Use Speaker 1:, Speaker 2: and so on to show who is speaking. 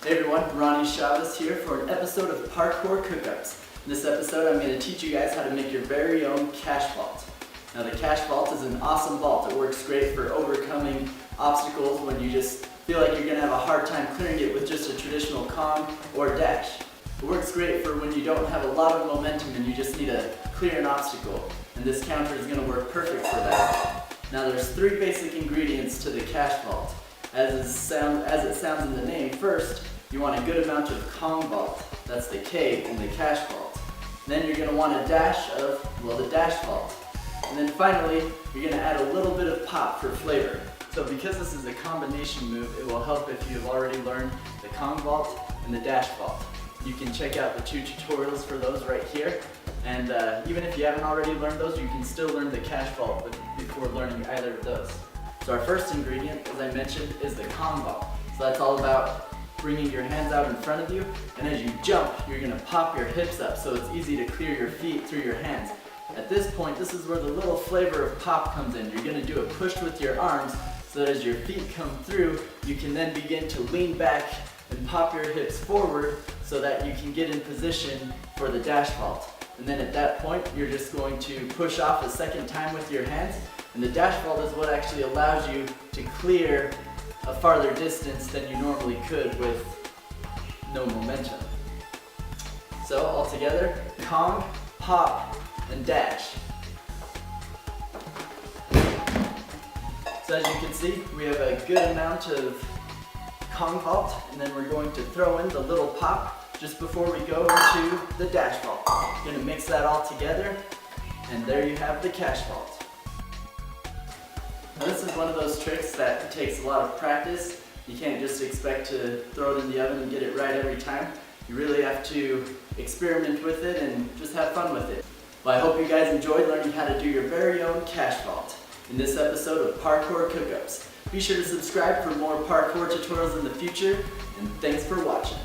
Speaker 1: Hey everyone, Ronnie Shalvis here for an episode of Parkour Cookups. In this episode I'm going to teach you guys how to make your very own KASH vault. Now the KASH vault is an awesome vault. It works great for overcoming obstacles when you just feel like you're going to have a hard time clearing it with just a traditional Kong or dash. It works great for when you don't have a lot of momentum and you just need to clear an obstacle. And this counter is going to work perfect for that. Now there's three basic ingredients to the KASH vault. As it sounds in the name, first you want a good amount of Kong vault. That's the K in the KASH vault. Then you're going to want a dash of, the dash vault. And then finally, you're going to add a little bit of pop for flavor. So because this is a combination move, it will help if you have already learned the Kong vault and the dash vault. You can check out the two tutorials for those right here. And even if you haven't already learned those, you can still learn the KASH vault before learning either of those. So our first ingredient, as I mentioned, is the Kong vault. So that's all about bringing your hands out in front of you, and as you jump, you're going to pop your hips up so it's easy to clear your feet through your hands. At this point, this is where the little flavor of pop comes in. You're going to do a push with your arms so that as your feet come through, you can then begin to lean back and pop your hips forward so that you can get in position for the dash vault. And then at that point, you're just going to push off a second time with your hands, and the dash vault is what actually allows you to clear a farther distance than you normally could with no momentum. So all together, Kong, pop, and dash. So as you can see, we have a good amount of Kong vault, and then we're going to throw in the little pop just before we go into the dash vault. We're going to mix that all together, and there you have the KASH vault. Now this is one of those tricks that takes a lot of practice. You can't just expect to throw it in the oven and get it right every time. You really have to experiment with it and just have fun with it. Well, I hope you guys enjoyed learning how to do your very own KASH vault in this episode of Parkour Cookups. Be sure to subscribe for more parkour tutorials in the future, and thanks for watching.